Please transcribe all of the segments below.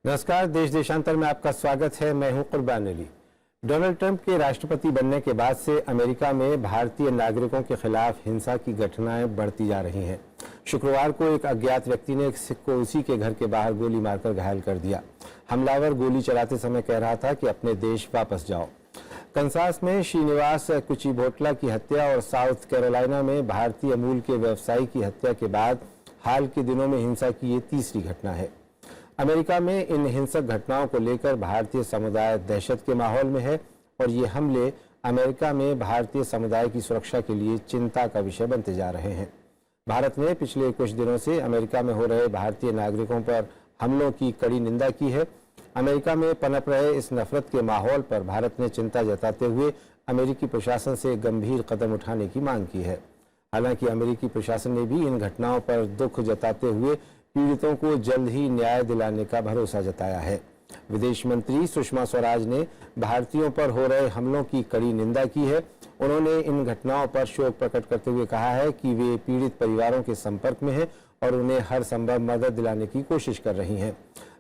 नमस्कार, देश देशांतर में आपका स्वागत है। मैं हूं कुर्बान अली। डोनाल्ड ट्रंप के राष्ट्रपति बनने के बाद से अमेरिका में भारतीय नागरिकों के खिलाफ हिंसा की घटनाएं बढ़ती जा रही हैं। शुक्रवार को एक अज्ञात व्यक्ति ने एक सिख को उसी के घर के बाहर गोली मारकर घायल कर दिया। हमलावर गोली चलाते समय कह रहा था कि अपने देश वापस जाओ। कंसास में श्रीनिवास कुचिबोटला की हत्या और साउथ कैरोलिना में भारतीय मूल के व्यवसायी की हत्या के बाद हाल के दिनों में हिंसा की ये तीसरी घटना है। अमेरिका में इन हिंसक घटनाओं को लेकर भारतीय समुदाय दहशत के माहौल में है और ये हमले अमेरिका में भारतीय समुदाय की सुरक्षा के लिए चिंता का विषय बनते जा रहे हैं। भारत ने पिछले कुछ दिनों से अमेरिका में हो रहे भारतीय नागरिकों पर हमलों की कड़ी निंदा की है। अमेरिका में पनप रहे इस नफरत के माहौल पर भारत ने चिंता जताते हुए अमेरिकी प्रशासन से गंभीर कदम उठाने की मांग की है। हालांकि अमेरिकी प्रशासन ने भी इन घटनाओं पर दुख जताते हुए पीड़ितों को जल्द ही न्याय दिलाने का भरोसा जताया है। विदेश मंत्री सुषमा स्वराज ने भारतीयों पर हो रहे हमलों की कड़ी निंदा की है। उन्होंने इन घटनाओं पर शोक प्रकट करते हुए कहा है कि वे पीड़ित परिवारों के संपर्क में हैं और उन्हें हर संभव मदद दिलाने की कोशिश कर रही हैं।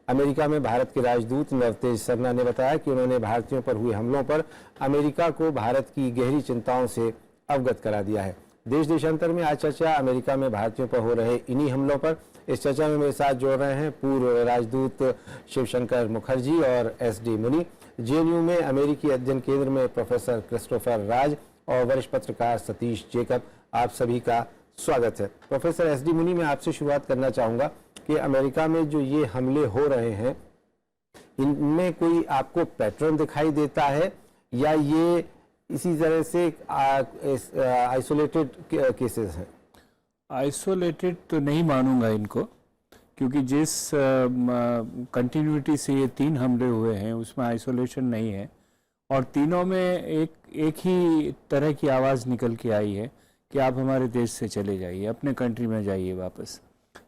अमेरिका में भारत के राजदूत नवतेज सरना ने बताया कि उन्होंने भारतीयों पर हुए हमलों पर अमेरिका को भारत की गहरी चिंताओं से अवगत करा दिया है। देश देशांतर में आज चर्चा अमेरिका में भारतीयों पर हो रहे इन्हीं हमलों पर। इस चर्चा में मेरे साथ जोड़ रहे हैं पूर्व राजदूत शिवशंकर मुखर्जी और एसडी मुनि, जेएनयू में अमेरिकी अध्ययन केंद्र में प्रोफेसर क्रिस्टोफर राज और वरिष्ठ पत्रकार सतीश जेकब। आप सभी का स्वागत है। प्रोफेसर एसडी मुनि, मैं आपसे शुरुआत करना चाहूंगा कि अमेरिका में जो ये हमले हो रहे हैं, इनमें कोई आपको पैटर्न दिखाई देता है या ये इसी तरह से आइसोलेटेड केसेस हैं? आइसोलेटेड तो नहीं मानूंगा इनको, क्योंकि जिस कंटिन्यूटी से ये 3 हमले हुए हैं उसमें आइसोलेशन नहीं है और तीनों में एक ही तरह की आवाज़ निकल के आई है कि आप हमारे देश से चले जाइए, अपने कंट्री में जाइए वापस।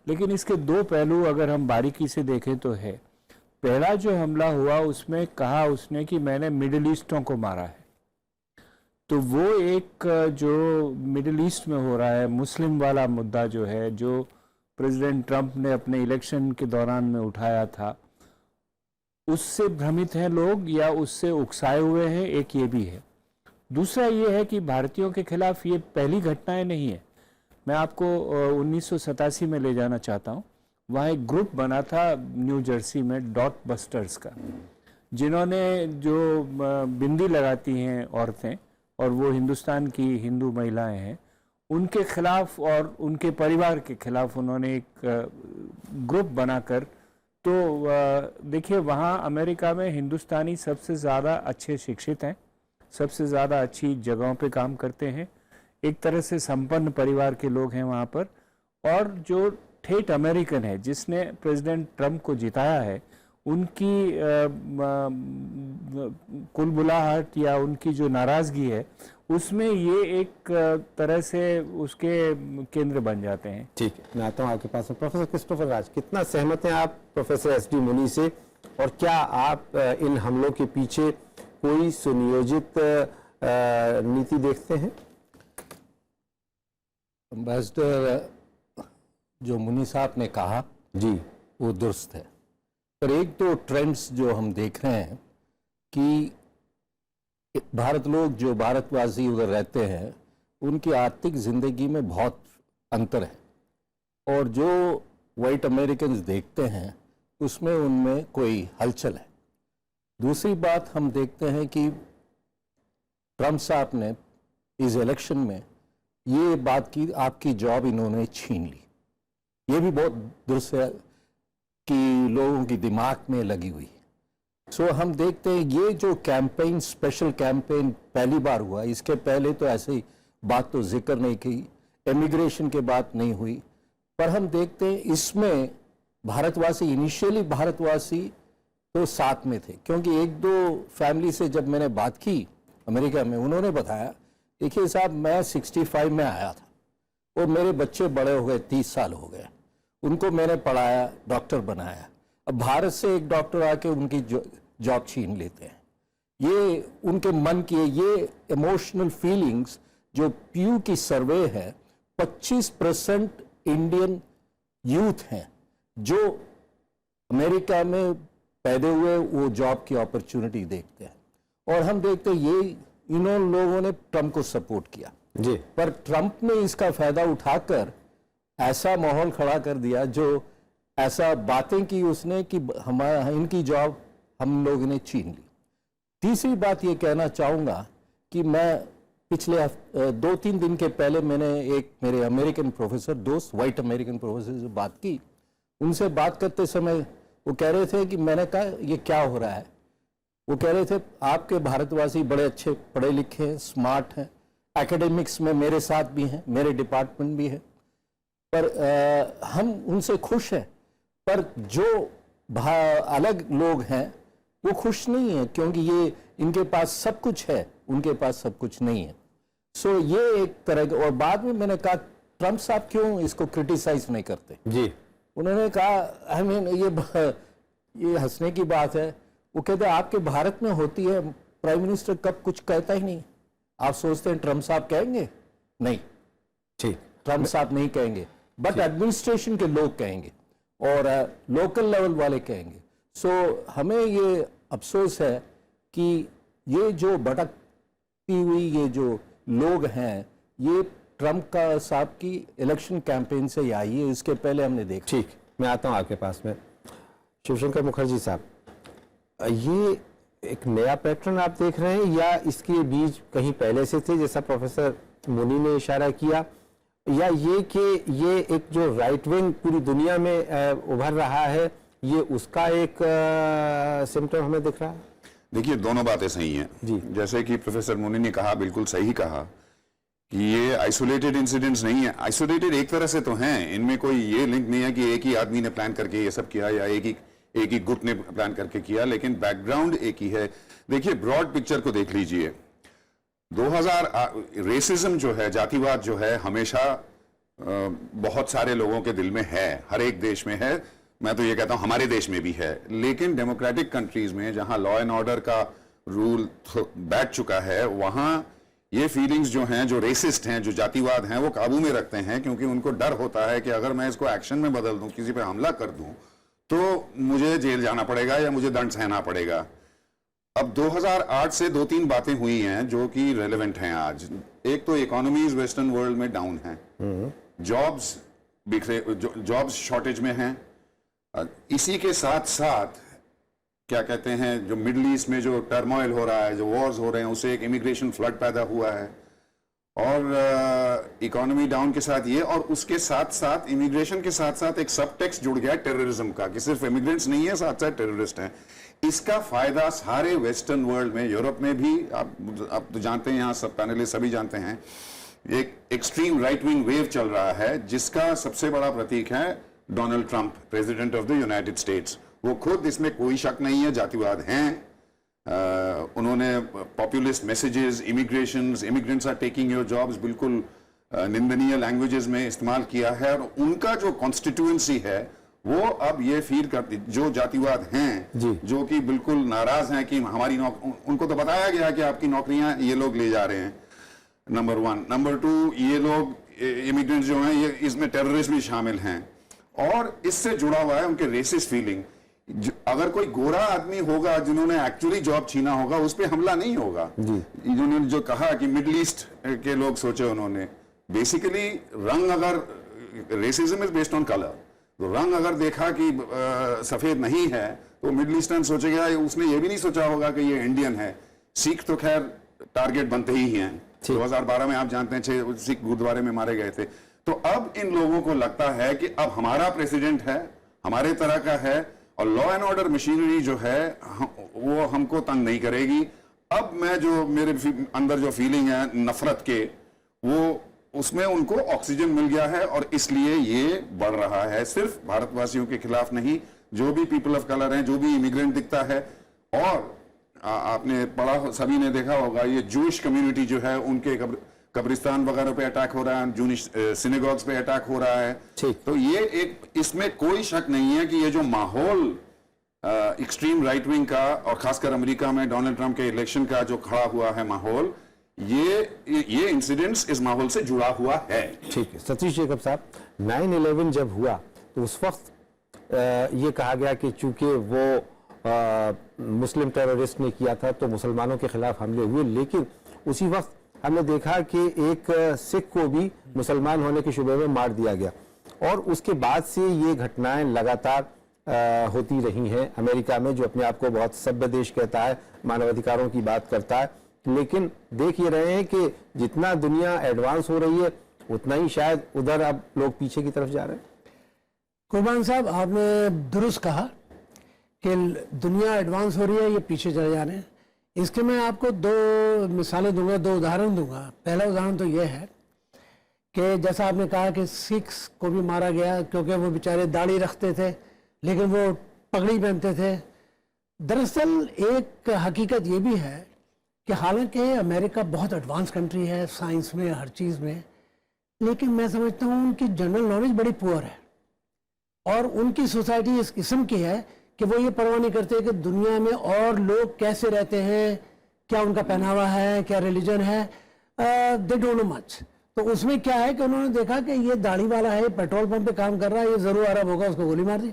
लेकिन इसके 2 पहलू अगर हम बारीकी से देखें तो है। पहला जो हमला हुआ उसमें कहा उसने कि मैंने मिडिल ईस्टों को मारा है, तो वो एक जो मिडिल ईस्ट में हो रहा है मुस्लिम वाला मुद्दा जो है, जो प्रेसिडेंट ट्रंप ने अपने इलेक्शन के दौरान में उठाया था, उससे भ्रमित हैं लोग या उससे उकसाए हुए हैं, एक ये भी है। दूसरा ये है कि भारतीयों के खिलाफ ये पहली घटनाएं नहीं है। मैं आपको 1987 में ले जाना चाहता हूँ। वहाँ एक ग्रुप बना था न्यू जर्सी में, डॉट बस्टर्स का, जिन्होंने जो बिंदी लगाती हैं औरतें और वो हिंदुस्तान की हिंदू महिलाएं हैं, उनके खिलाफ और उनके परिवार के खिलाफ उन्होंने एक ग्रुप बनाकर, तो देखिए वहाँ अमेरिका में हिंदुस्तानी सबसे ज़्यादा अच्छे शिक्षित हैं, सबसे ज़्यादा अच्छी जगहों पे काम करते हैं, एक तरह से संपन्न परिवार के लोग हैं वहाँ पर। और जो ठेठ अमेरिकन है जिसने प्रेसिडेंट ट्रंप को जिताया है, उनकी कुलबुलाहट या उनकी जो नाराज़गी है उसमें ये एक तरह से उसके केंद्र बन जाते हैं। ठीक है, मैं आता हूँ आपके पास। प्रोफेसर क्रिस्टोफर राज, कितना सहमत हैं आप प्रोफेसर एसडी मुनि से, और क्या आप इन हमलों के पीछे कोई सुनियोजित नीति देखते हैं? एम्बेसडर जो मुनि साहब ने कहा जी, वो दुरुस्त है, पर एक दो ट्रेंड्स जो हम देख रहे हैं कि भारत लोग जो भारतवासी उधर रहते हैं उनकी आर्थिक ज़िंदगी में बहुत अंतर है और जो वाइट अमेरिकन देखते हैं उसमें उनमें कोई हलचल है। दूसरी बात हम देखते हैं कि ट्रंप साहब ने इस इलेक्शन में ये बात की आपकी जॉब इन्होंने छीन ली। ये भी बहुत दुरुस्त है कि लोगों की दिमाग में लगी हुई। सो हम देखते हैं ये जो कैंपेन, स्पेशल कैंपेन पहली बार हुआ, इसके पहले तो ऐसी बात तो जिक्र नहीं की, इमिग्रेशन के बात नहीं हुई, पर हम देखते हैं इसमें भारतवासी, इनिशियली भारतवासी तो साथ में थे, क्योंकि 1-2 फैमिली से जब मैंने बात की अमेरिका में, उन्होंने बताया देखिए साहब मैं 65 में आया था और मेरे बच्चे बड़े हो गए, 30 साल हो गए, उनको मैंने पढ़ाया, डॉक्टर बनाया, अब भारत से एक डॉक्टर आके उनकी जॉब छीन लेते हैं। ये उनके मन की, ये इमोशनल फीलिंग्स जो प्यू की सर्वे है, 25% इंडियन यूथ हैं जो अमेरिका में पैदा हुए वो जॉब की अपॉर्चुनिटी देखते हैं। और हम देखते हैं ये इन लोगों ने ट्रंप को सपोर्ट किया जी, पर ट्रंप ने इसका फायदा उठाकर ऐसा माहौल खड़ा कर दिया, जो ऐसा बातें की उसने कि हमारा इनकी जॉब हम लोगों ने छीन ली। तीसरी बात ये कहना चाहूँगा कि मैं पिछले 2-3 दिन के पहले मैंने एक मेरे अमेरिकन प्रोफेसर दोस्त, वाइट अमेरिकन प्रोफेसर से बात की। उनसे बात करते समय वो कह रहे थे कि मैंने कहा ये क्या हो रहा है। वो कह रहे थे आपके भारतवासी बड़े अच्छे पढ़े लिखे हैं, स्मार्ट हैं, एकेडमिक्स में मेरे साथ भी हैं, मेरे डिपार्टमेंट भी है, पर हम उनसे खुश हैं, पर जो अलग लोग हैं वो खुश नहीं है, क्योंकि ये इनके पास सब कुछ है, उनके पास सब कुछ नहीं है। सो ये एक तरह के। और बाद में मैंने कहा ट्रंप साहब क्यों इसको क्रिटिसाइज नहीं करते जी, उन्होंने कहा आई मीन ये हंसने की बात है। वो कहते आपके भारत में होती है, प्राइम मिनिस्टर कब कुछ कहता ही नहीं। आप सोचते हैं ट्रंप साहब कहेंगे? नहीं, ठीक, ट्रंप साहब नहीं कहेंगे, बट एडमिनिस्ट्रेशन के लोग कहेंगे और लोकल लेवल वाले कहेंगे। सो हमें ये अफसोस है कि ये जो भटकती हुई ये जो लोग हैं, ये ट्रंप का साहब की इलेक्शन कैंपेन से ही आई है, इसके पहले हमने देखा। ठीक, मैं आता हूं आपके पास में। शिवशंकर मुखर्जी साहब, ये एक नया पैटर्न आप देख रहे हैं या इसके बीज कहीं पहले से थे, जैसा प्रोफेसर मुनी ने इशारा किया, या ये कि ये एक जो राइट विंग पूरी दुनिया में उभर रहा है, ये उसका एक सिम्टम हमें दिख रहा है? देखिए, दोनों बातें सही हैं। जी। जैसे कि प्रोफेसर मुनी ने कहा, बिल्कुल सही कहा कि ये आइसोलेटेड इंसिडेंट्स नहीं है। आइसोलेटेड एक तरह से तो हैं, इनमें कोई ये लिंक नहीं है कि एक ही आदमी ने प्लान करके ये सब किया या एक ही गुट ने प्लान करके किया, लेकिन बैकग्राउंड एक ही है। देखिए, ब्रॉड पिक्चर को देख लीजिए। 2000 रेसिज्म जो है, जातिवाद जो है, हमेशा बहुत सारे लोगों के दिल में है, हर एक देश में है। मैं तो ये कहता हूं हमारे देश में भी है, लेकिन डेमोक्रेटिक कंट्रीज में जहां लॉ एंड ऑर्डर का रूल बैठ चुका है, वहां ये फीलिंग्स जो हैं, जो रेसिस्ट हैं, जो जातिवाद हैं, वो काबू में रखते हैं, क्योंकि उनको डर होता है कि अगर मैं इसको एक्शन में बदल दूं, किसी पे हमला कर दूं, तो मुझे जेल जाना पड़ेगा या मुझे दंड सहना पड़ेगा। अब 2008 से 2-3 बातें हुई हैं जो कि रेलेवेंट हैं आज। एक तो इकोनॉमीज वेस्टर्न वर्ल्ड में डाउन हैं, जॉब्स जॉब्स शॉर्टेज में हैं। इसी के साथ साथ क्या कहते हैं, जो मिडिल ईस्ट में जो टर्मोइल हो रहा है, जो वॉर्स हो रहे हैं, उससे एक इमिग्रेशन फ्लड पैदा हुआ है। और इकोनॉमी डाउन के साथ ये, और उसके साथ साथ इमिग्रेशन के साथ साथ एक सब टेक्स्ट जुड़ गया टेररिज्म का, कि सिर्फ इमिग्रेंट्स नहीं है, साथ साथ टेररिस्ट हैं। इसका फायदा सारे वेस्टर्न वर्ल्ड में, यूरोप में भी, आप तो जानते हैं, यहाँ सब पैनलिस्ट सभी जानते हैं, एक एक्सट्रीम राइट विंग वेव चल रहा है, जिसका सबसे बड़ा प्रतीक है Donald Trump, president of the United States. वो खुद, इसमें कोई शक नहीं है, जातिवाद हैं। उन्होंने populist messages, immigrants are taking your jobs, बिल्कुल निंदनीय लैंग्वेजेस में इस्तेमाल किया है। और उनका जो कॉन्स्टिट्यूएंसी है, वो अब ये फील करती, जो जातिवाद हैं, जो कि बिल्कुल नाराज हैं कि हमारी उनको तो बताया गया कि आपकी नौकरियां ये लोग ले जा रहे हैं, नंबर 1। नंबर 2, ये लोग इमिग्रेंट्स जो हैं, ये इसमें टेररिस्ट भी शामिल हैं। और इससे जुड़ा हुआ है उनके रेसिस्ट फीलिंग। अगर कोई गोरा आदमी होगा जिन्होंने एक्चुअली जॉब छीना होगा, उस पर हमला नहीं होगा। इन्होंने जो कहा कि मिडिल ईस्ट के लोग सोचे, उन्होंने बेसिकली रंग, अगर racism is based on colour, तो रंग अगर देखा कि सफेद नहीं है, तो मिडिल ईस्टर्न सोचेगा। उसने ये भी नहीं सोचा होगा कि ये इंडियन है। सिख तो खैर टारगेट बनते ही हैं। 2012 में आप जानते हैं 6 सिख गुरुद्वारे में मारे गए थे। तो अब इन लोगों को लगता है कि अब हमारा प्रेसिडेंट है, हमारे तरह का है, और लॉ एंड ऑर्डर मशीनरी जो है वो हमको तंग नहीं करेगी। अब मैं जो मेरे अंदर जो फीलिंग है नफरत के, वो उसमें उनको ऑक्सीजन मिल गया है, और इसलिए ये बढ़ रहा है। सिर्फ भारतवासियों के खिलाफ नहीं, जो भी पीपल ऑफ कलर हैं, जो भी इमिग्रेंट दिखता है। और आपने पढ़ा, सभी ने देखा होगा, ये जूइश कम्युनिटी जो है, उनके कब्रिस्तान वगैरह पे अटैक हो रहा है, जूनिश सिनेगॉग्स पे अटैक हो रहा है। तो ये एक, इसमें कोई शक नहीं है कि ये जो माहौल एक्सट्रीम राइट विंग का, और खासकर अमेरिका में डोनाल्ड ट्रंप के इलेक्शन का जो खड़ा हुआ है माहौल, ये इंसिडेंट्स इस माहौल से जुड़ा हुआ है। ठीक है सतीश जेकब साहब, 9/11 जब हुआ तो उस वक्त ये कहा गया कि चूंकि वो मुस्लिम टेररिस्ट ने किया था तो मुसलमानों के खिलाफ हमले हुए, लेकिन उसी वक्त हमने देखा कि एक सिख को भी मुसलमान होने के शुबे में मार दिया गया और उसके बाद से ये घटनाएं लगातार होती रही हैं। अमेरिका में जो अपने आप को बहुत सभ्य देश कहता है, मानवाधिकारों की बात करता है, लेकिन देख ये रहे हैं कि जितना दुनिया एडवांस हो रही है उतना ही शायद उधर अब लोग पीछे की तरफ जा रहे हैं। कुर्बान साहब, आपने दुरुस्त कहा कि दुनिया एडवांस हो रही है, ये पीछे चले जा रहे हैं। इसके मैं आपको दो मिसालें दूंगा, दो उदाहरण दूंगा। पहला उदाहरण तो ये है कि जैसा आपने कहा कि सिख्स को भी मारा गया क्योंकि वो बेचारे दाढ़ी रखते थे लेकिन वो पगड़ी पहनते थे। दरअसल एक हकीकत ये भी है कि हालांकि अमेरिका बहुत एडवांस कंट्री है साइंस में, हर चीज़ में, लेकिन मैं समझता हूँ उनकी जनरल नॉलेज बड़ी पुअर है और उनकी सोसाइटी इस किस्म की है कि वो ये परवाह नहीं करते कि दुनिया में और लोग कैसे रहते हैं, क्या उनका पहनावा है, क्या रिलीजन है, दे डोंट नो मच। तो उसमें क्या है कि उन्होंने देखा कि ये दाढ़ी वाला है, पेट्रोल पंप पे काम कर रहा है, ये ज़रूर अरब होगा, उसको गोली मार दी।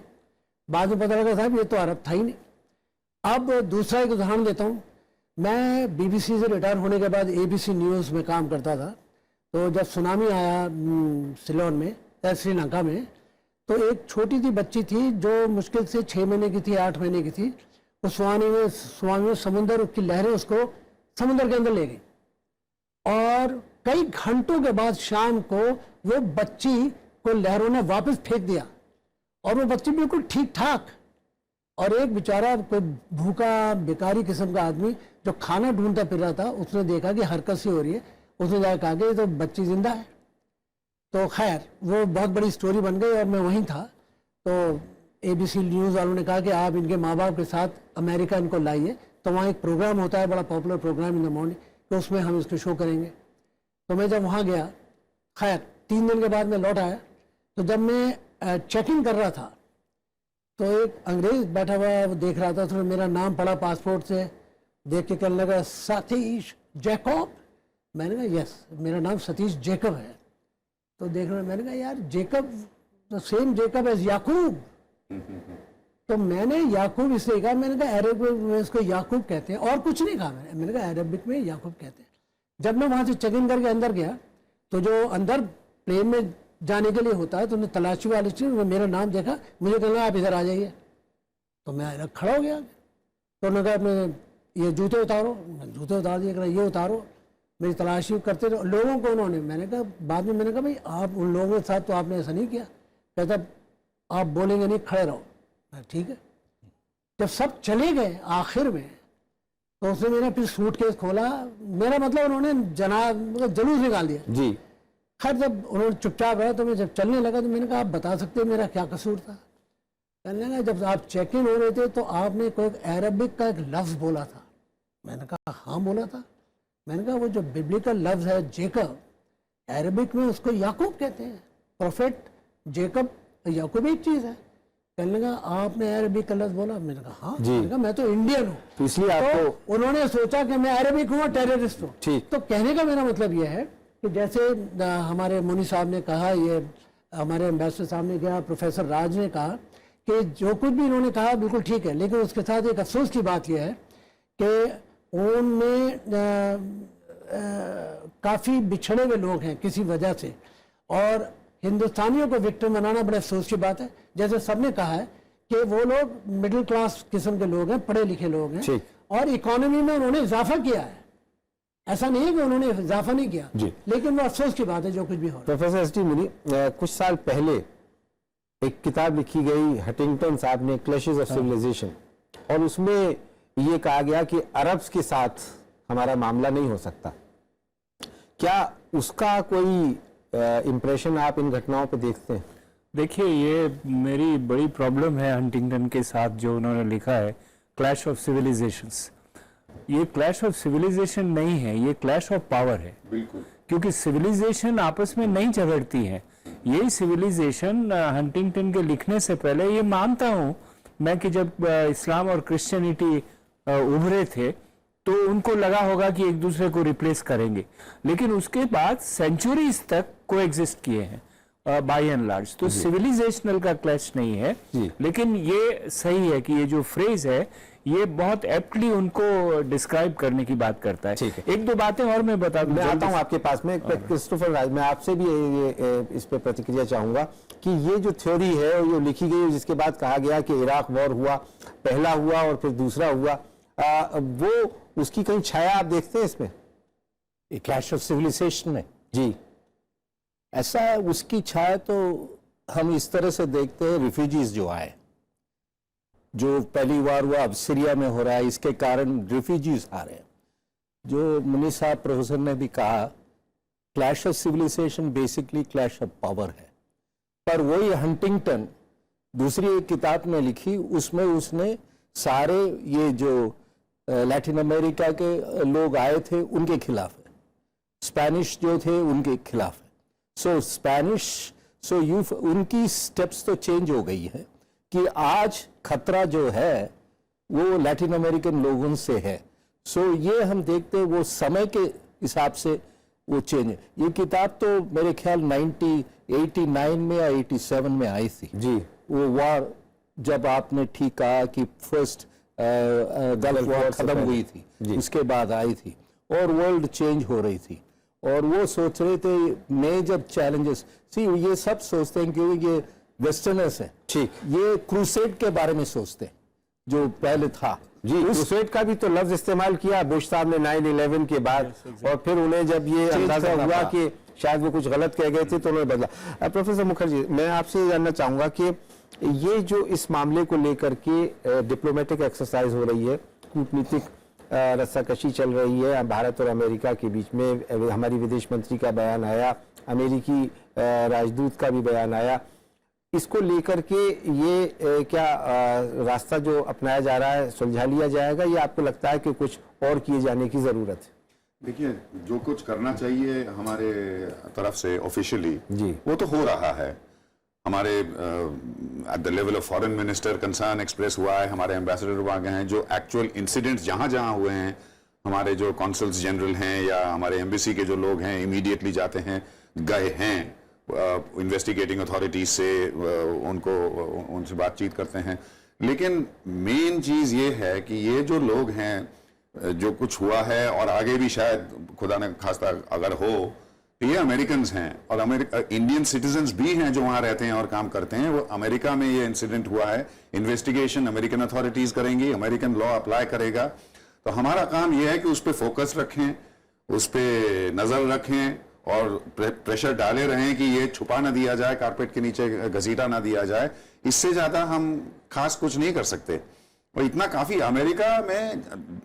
बाद में पता लगा साहब ये तो अरब था ही नहीं। अब दूसरा एक उदाहरण देता हूँ। मैं BBC से रिटायर होने के बाद ABC न्यूज़ में काम करता था। तो जब सुनामी आया सिलोन में, श्रीलंका में, तो एक छोटी सी बच्ची थी जो मुश्किल से 6 महीने की थी, 8 महीने की थी। वो सुनामी में समुद्र, उसकी लहरें उसको समुद्र के अंदर ले गई और कई घंटों के बाद शाम को वो बच्ची को लहरों ने वापस फेंक दिया और वो बच्ची बिल्कुल ठीक ठाक। और एक बेचारा कोई भूखा बेकारी किस्म का आदमी जो खाना ढूंढता फिर रहा था, उसने देखा कि हरकत सी हो रही है, उसने जाकर कहा कि तो बच्ची जिंदा है। तो खैर वो बहुत बड़ी स्टोरी बन गई और मैं वहीं था। तो ABC न्यूज़ वालों ने कहा कि आप इनके माँ बाप के साथ अमेरिका इनको लाइए। तो वहाँ एक प्रोग्राम होता है, बड़ा popular program in the morning, तो उसमें हम इसको शो करेंगे। तो मैं जब वहाँ गया, खैर 3 दिन के बाद मैं लौट आया। तो जब मैं चेकिंग कर रहा था तो एक अंग्रेज बैठा हुआ वो देख रहा था। उसने मेरा नाम पढ़ा पासपोर्ट से, देख के कहने लगा सतीश जैकब। मैंने कहा यस, मेरा नाम सतीश जैकब है। तो देख रहा, मैंने कहा यार Jacob, the same Jacob as Yakub. तो मैंने याकूब इसलिए कहा, मैंने कहा अरबिक में इसको याकूब कहते हैं और कुछ नहीं कहा मैंने कहा अरबिक में याकूब कहते हैं। जब मैं वहाँ से चेक इन करके अंदर गया तो जो अंदर प्लेन में जाने के लिए होता है तो उन्हें तलाशी वाले चीज मेरा नाम देखा, मुझे कहना आप इधर आ जाइए। तो मैं खड़ा हो गया। तो उन्होंने कहा मैं ये जूते उतारो, मैं जूते उतार दिए, कहा ये उतारो, मेरी तलाशी करते रहो लोगों को उन्होंने। मैंने कहा बाद में मैंने कहा भाई आप उन लोगों के साथ तो आपने ऐसा नहीं किया। कहता आप बोलेंगे नहीं, खड़े रहो। ठीक है। जब सब चले गए आखिर में तो उसने मेरा फिर सूटकेस खोला, मेरा मतलब उन्होंने मतलब जलूस निकाल दिया जी। खैर जब उन्होंने चुपचाप रहा तो मैं जब चलने लगा तो मैंने कहा आप बता सकते हैं मेरा क्या कसूर था। कहने लगा जब आप चेक इन हो रहे थे तो आपने कोई अरबिक का एक लफ्ज़ बोला था। मैंने कहा हाँ बोला था। मैंने कहा वो जो बिब्लिकल लफ्ज़ है जेकब, अरबिक में उसको याकूब कहते हैं, प्रोफेट जेकब, याकूब एक चीज़ है। कहने लगा आपने अरबिक का लफ्ज़ बोला। मैंने कहा हाँ। मैंने कहा मैं तो इंडियन हूँ, तो इसलिए आपको उन्होंने सोचा कि मैं अरबिक हूँ, टेररिस्ट हूँ। तो कहने का मेरा मतलब ये है कि जैसे हमारे मुनी साहब ने कहा, ये हमारे एम्बेसडर साहब ने कहा, प्रोफेसर राज ने कहा कि जो कुछ भी इन्होंने कहा बिल्कुल ठीक है, लेकिन उसके साथ एक अफसोस की बात यह है कि उनमें काफ़ी बिछड़े हुए लोग हैं किसी वजह से, और हिंदुस्तानियों को विक्टिम बनाना बड़े अफसोस की बात है। जैसे सबने कहा है कि वो लोग मिडिल क्लास किस्म के लोग हैं, पढ़े लिखे लोग हैं, और इकोनॉमी में उन्होंने इजाफा किया है। ऐसा नहीं है कि उन्होंने इजाफा नहीं किया, लेकिन वो अफसोस की बात है जो कुछ भी हो। प्रोफेसर एस टी मुनी, कुछ साल पहले एक किताब लिखी गई हंटिंगटन साहब ने, क्लैशेस ऑफ सिविलाइजेशन, और उसमें ये कहा गया कि अरब्स के साथ हमारा मामला नहीं हो सकता। क्या उसका कोई इम्प्रेशन आप इन घटनाओं पे देखते हैं? देखिए, ये मेरी बड़ी प्रॉब्लम है हंटिंगटन के साथ जो उन्होंने लिखा है क्लैश ऑफ सिविलाइजेशंस। ये क्लैश ऑफ सिविलाइजेशन नहीं है, ये क्लैश ऑफ पावर है। बिल्कुल, क्योंकि सिविलाइजेशन आपस में नहीं झगड़ती है। यही सिविलाइजेशन हंटिंगटन के लिखने से पहले, ये मानता हूँ मैं कि जब इस्लाम और क्रिश्चियनिटी उभरे थे तो उनको लगा होगा कि एक दूसरे को रिप्लेस करेंगे, लेकिन उसके बाद सेंचुरीज तक को एग्जिस्ट किए हैं। By and large. तो सिविलाइजेशनल का क्लैश नहीं है, लेकिन ये सही है कि ये जो फ्रेज है ये बहुत एप्टली उनको डिस्क्राइब करने की बात करता है। एक दो बातें और मैं बता दूं, मैं आता हूं आपके पास में। क्रिस्टोफर राज, मैं आपसे भी इस पे प्रतिक्रिया चाहूंगा कि ये जो थ्योरी है ये लिखी गई जिसके बाद कहा गया कि इराक वॉर हुआ, पहला हुआ और फिर दूसरा हुआ, वो उसकी कहीं छाया आप देखते हैं इसमें, क्लैश ऑफ सिविलाइजेशन में? जी, ऐसा उसकी छाया तो हम इस तरह से देखते हैं, रिफ्यूजीज जो आए, जो पहली बार हुआ अब सीरिया में हो रहा है, इसके कारण रिफ्यूजीज आ रहे हैं। जो मुनी साहब प्रोफेसर ने भी कहा, clash of civilization basically clash of power है। पर वही हंटिंगटन दूसरी एक किताब में लिखी, उसमें उसने सारे ये जो लैटिन अमेरिका के लोग आए थे उनके खिलाफ है, स्पेनिश जो थे उनके खिलाफ है। सो स्पेनिश उनकी स्टेप्स तो चेंज हो गई है कि आज खतरा जो है वो लैटिन अमेरिकन लोगों से है। सो ये हम देखते हैं वो समय के हिसाब से वो चेंज है। ये किताब तो मेरे ख्याल 89 में या 87 में आई थी जी, वो वार, जब आपने ठीक कहा कि फर्स्ट गल्फ वॉर खत्म हुई थी, उसके बाद आई थी और वर्ल्ड चेंज हो रही थी और वो सोच रहे थे मेजर चैलेंजेस। ये सब सोचते हैं क्योंकि ये वेस्टर्नर्स हैं, ठीक, ये क्रूसेड के बारे में सोचते हैं जो पहले था। जी, क्रूसेड का भी तो लफ्ज इस्तेमाल किया बुश साहब ने 9/11 के बाद, और फिर उन्हें जब ये अंदाजा हुआ कि शायद वो कुछ गलत कह गए थे तो उन्होंने बदला। प्रोफेसर मुखर्जी, मैं आपसे ये जानना चाहूंगा कि ये जो इस मामले को लेकर के डिप्लोमेटिक एक्सरसाइज हो रही है, कूटनीतिक रस्साकशी चल रही है भारत और अमेरिका के बीच में, हमारी विदेश मंत्री का बयान आया, अमेरिकी राजदूत का भी बयान आया, इसको लेकर के ये क्या रास्ता जो अपनाया जा रहा है सुलझा लिया जाएगा या आपको लगता है कि कुछ और किए जाने की जरूरत है? देखिए, जो कुछ करना चाहिए हमारे तरफ से ऑफिशियली वो तो हो रहा है। हमारे at the level of foreign minister concern express हुआ है, हमारे एम्बेसडर वहाँ गए हैं, जो एक्चुअल इंसिडेंट्स जहाँ जहाँ हुए हैं, हमारे जो कॉन्सल्स जनरल हैं या हमारे एम्बेसी के जो लोग हैं इमीडिएटली जाते हैं, गए हैं इन्वेस्टिगेटिंग अथॉरिटीज से, उनसे बातचीत करते हैं। लेकिन मेन चीज ये है कि ये जो लोग हैं, जो कुछ हुआ है और आगे भी शायद खुदा ने खास्ता अगर हो, ये अमेरिकन्स हैं और इंडियन सिटीजन्स भी हैं जो वहां रहते हैं और काम करते हैं। वो अमेरिका में ये इंसिडेंट हुआ है, इन्वेस्टिगेशन अमेरिकन अथॉरिटीज करेंगी, अमेरिकन लॉ अप्लाई करेगा। तो हमारा काम ये है कि उस पर फोकस रखें, उस पर नजर रखें और प्रेशर डाले रहें कि ये छुपा ना दिया जाए, कारपेट के नीचे घसीटा ना दिया जाए। इससे ज्यादा हम खास कुछ नहीं कर सकते और इतना काफी। अमेरिका में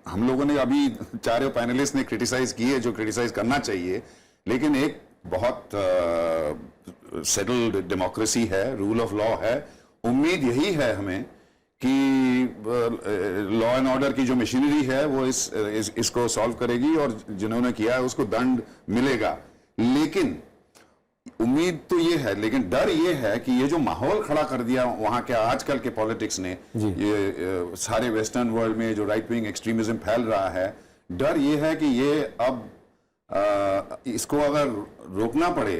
हम लोगों ने अभी चारों पैनलिस्ट ने क्रिटिसाइज किए जो क्रिटिसाइज करना चाहिए, लेकिन एक बहुत सेटल्ड डेमोक्रेसी है, रूल ऑफ लॉ है। उम्मीद यही है हमें कि लॉ एंड ऑर्डर की जो मशीनरी है वो इसको सॉल्व करेगी और जिन्होंने किया है उसको दंड मिलेगा। लेकिन उम्मीद तो ये है, लेकिन डर ये है कि ये जो माहौल खड़ा कर दिया वहां के आजकल के पॉलिटिक्स ने, ये सारे वेस्टर्न वर्ल्ड में जो राइट विंग एक्सट्रीमिज्म फैल रहा है, डर ये है कि ये अब इसको अगर रोकना पड़े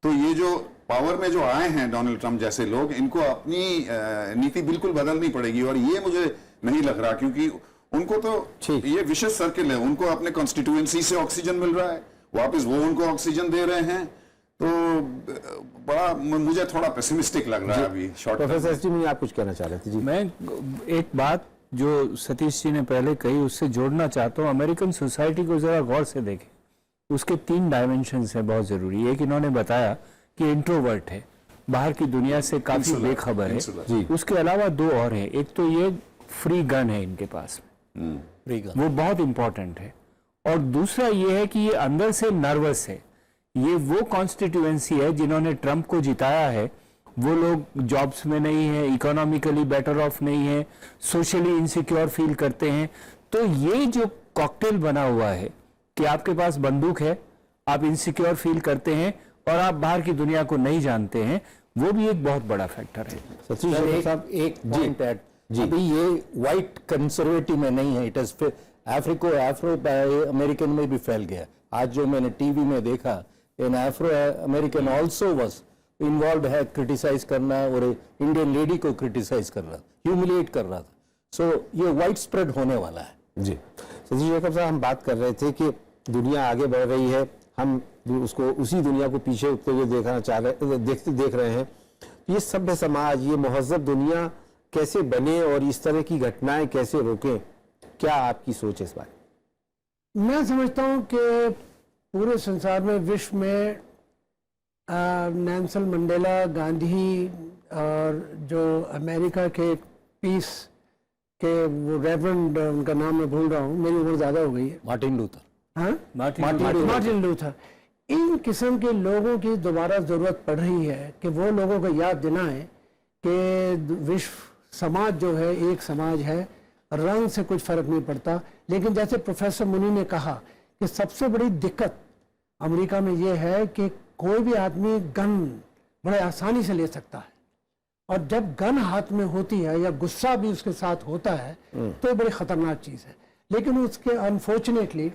तो ये जो पावर में जो आए हैं डोनाल्ड ट्रंप जैसे लोग, इनको अपनी नीति बिल्कुल बदलनी पड़ेगी। और ये मुझे नहीं लग रहा, क्योंकि उनको तो ये विशेष सर्किल है, उनको अपने कॉन्स्टिट्यूएंसी से ऑक्सीजन मिल रहा है, वापस वो उनको ऑक्सीजन दे रहे हैं। तो बड़ा मुझे थोड़ा पेसिमिस्टिक लग रहा है अभी शॉर्ट। प्रोफेसर एस डी मुझे आप कुछ कहना चाह रहे थे? जी, मैं एक बात जो सतीश जी ने पहले कही उससे जोड़ना चाहता हूँ। अमेरिकन सोसाइटी को जरा गौर से देखें, उसके 3 डायमेंशंस हैं बहुत जरूरी। एक इन्होंने बताया कि इंट्रोवर्ट है, बाहर की दुनिया से काफी बेखबर है। उसके अलावा 2 और हैं। एक तो ये फ्री गन है इनके पास में, वो बहुत इंपॉर्टेंट है। और दूसरा ये है कि ये अंदर से नर्वस है। ये वो कॉन्स्टिट्यूएंसी है जिन्होंने ट्रंप को जिताया है, वो लोग जॉब्स में नहीं है, इकोनॉमिकली बेटर ऑफ नहीं है, सोशली इनसिक्योर फील करते हैं। तो ये जो कॉकटेल बना हुआ है कि आपके पास बंदूक है, आप इनसिक्योर फील करते हैं और आप बाहर की दुनिया को नहीं जानते हैं, वो भी एक बहुत बड़ा फैक्टर है। सतीश साहब एक पॉइंट ऐड, अभी ये व्हाइट कंजर्वेटिव में नहीं है, इट इज afro अमेरिकन में भी फैल गया। आज जो मैंने टीवी में देखा, इन afro American also was involve है क्रिटिसाइज करना और इंडियन लेडी को क्रिटिसाइज कर रहा था, ह्यूमिलिएट कर रहा था। सो ये वाइड स्प्रेड होने वाला है। जी सतीश जेकब साहब, हम बात कर रहे थे कि दुनिया आगे बढ़ रही है, हम उसको उसी दुनिया को पीछे उठते हुए देखना चाह रहे देख रहे हैं। ये सभ्य समाज, ये महज़ब दुनिया कैसे बने और इस तरह की घटनाएं कैसे रोकें, क्या आपकी सोच है इस बारे? मैं समझता हूँ कि पूरे संसार में, विश्व में नेल्सन मंडेला, गांधी और जो अमेरिका के पीस के वो रेवरेंड, उनका नाम मैं भूल रहा हूँ, मेरी उम्र ज़्यादा हो गई है। मार्टिन लूथर, हाँ, मार्टिन लूथर। इन किस्म के लोगों की दोबारा ज़रूरत पड़ रही है कि वो लोगों को याद दिलाएं कि विश्व समाज जो है एक समाज है, रंग से कुछ फर्क नहीं पड़ता। लेकिन जैसे प्रोफेसर मुनी ने कहा कि सबसे बड़ी दिक्कत अमेरिका में ये है कि कोई भी आदमी गन बड़े आसानी से ले सकता है, और जब गन हाथ में होती है या गुस्सा भी उसके साथ होता है तो ये बड़ी ख़तरनाक चीज़ है। लेकिन उसके अनफॉर्चुनेटली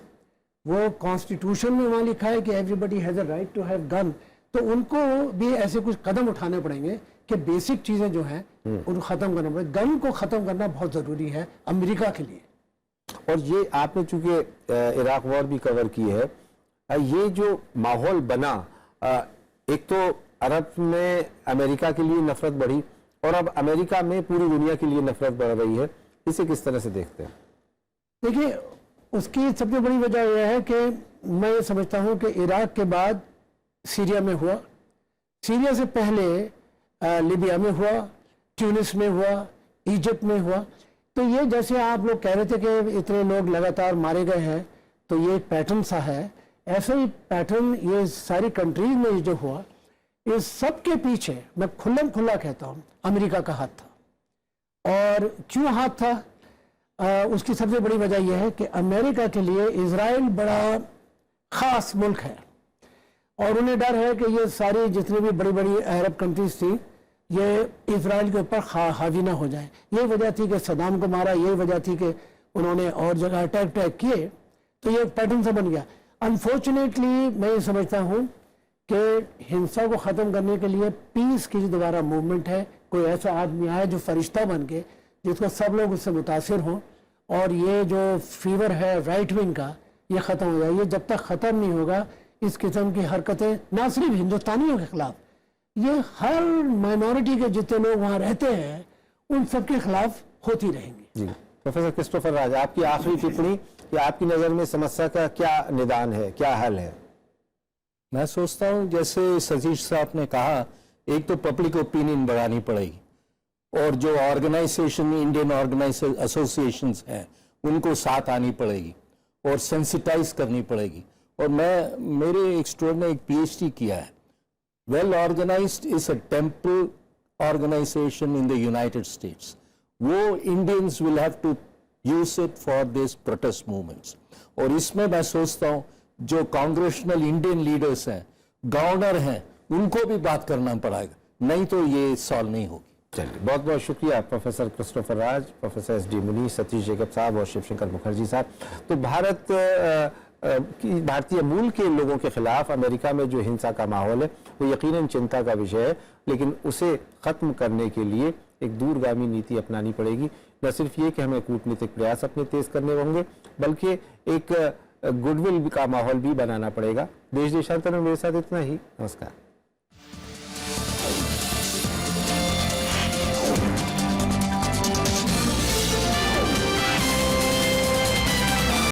वो कॉन्स्टिट्यूशन में वहाँ लिखा है कि everybody has a right to have gun, तो उनको भी ऐसे कुछ कदम उठाने पड़ेंगे कि बेसिक चीज़ें जो हैं उनको ख़त्म करना पड़ेगा। गन को ख़त्म करना बहुत ज़रूरी है अमेरिका के लिए। और ये आपने चूंकि इराक वॉर भी कवर की है, ये जो माहौल बना, एक तो अरब में अमेरिका के लिए नफरत बढ़ी और अब अमेरिका में पूरी दुनिया के लिए नफरत बढ़ रही है, इसे किस तरह से देखते हैं? देखिए, उसकी सबसे बड़ी वजह यह है कि मैं ये समझता हूँ कि इराक के बाद सीरिया में हुआ, सीरिया से पहले लीबिया में हुआ, ट्यूनिस में हुआ, इजिप्ट में हुआ। तो ये जैसे आप लोग कह रहे थे कि इतने लोग लगातार मारे गए हैं, तो ये एक पैटर्न सा है। ऐसा ही पैटर्न ये सारी कंट्रीज में जो हुआ, इस सब के पीछे मैं खुल्लम खुल्ला कहता हूँ अमेरिका का हाथ था। और क्यों हाथ था? उसकी सबसे बड़ी वजह यह है कि अमेरिका के लिए इजराइल बड़ा ख़ास मुल्क है और उन्हें डर है कि ये सारी जितनी भी बड़ी बड़ी अरब कंट्रीज थी ये इजराइल के ऊपर हावी ना हो जाए। यही वजह थी कि सदाम को मारा, यही वजह थी कि उन्होंने और जगह अटैक किए। तो ये पैटर्न सा बन गया। अनफॉर्चुनेटली मैं ये समझता हूँ कि हिंसा को ख़त्म करने के लिए पीस की दोबारा मूवमेंट है। कोई ऐसा आदमी आए जो फरिश्ता बन के, जिसको सब लोग उससे मुतासिर हों, और ये जो फीवर है राइट विंग का, ये ख़त्म हो जाए। ये जब तक ख़त्म नहीं होगा, इस किस्म की हरकतें ना सिर्फ हिंदुस्तानियों के ख़िलाफ़, ये हर माइनॉरिटी के जितने लोग वहाँ रहते हैं उन सब के खिलाफ होती रहेंगी। जी, प्रोफेसर क्रिस्टोफर राज, आपकी आखिरी टिप्पणी कि आपकी नज़र में समस्या का क्या निदान है, क्या हल है? मैं सोचता हूँ जैसे सतीश साहब ने कहा, एक तो पब्लिक ओपिनियन बढ़ानी पड़ेगी और जो ऑर्गेनाइजेशन, इंडियन ऑर्गेनाइजेशन एसोसिएशंस हैं, उनको साथ आनी पड़ेगी और सेंसिटाइज करनी पड़ेगी। और मेरे एक स्टूडेंट ने एक PhD किया है, well organized is a temple organization in the United States. वो Indians will have to use it for this protest movements. और इसमें मैं सोचता हूँ जो कांग्रेशनल इंडियन लीडर्स हैं, गवर्नर हैं, उनको भी बात करना पड़ेगा, नहीं तो ये सॉल्व नहीं होगी। चलिए, बहुत बहुत शुक्रिया प्रोफेसर क्रिस्टोफर राज, प्रोफेसर SD मुनी, सतीश जेकब साहब और शिवशंकर मुखर्जी साहब। तो भारतीय मूल के लोगों के खिलाफ अमेरिका में जो हिंसा का माहौल है वो यकीनन चिंता का विषय है, लेकिन उसे ख़त्म करने के लिए एक दूरगामी नीति अपनानी पड़ेगी। न सिर्फ ये कि हमें कूटनीतिक प्रयास अपने तेज करने होंगे, बल्कि एक गुडविल का माहौल भी बनाना पड़ेगा। देश देशांतर में मेरे साथ इतना ही। नमस्कार।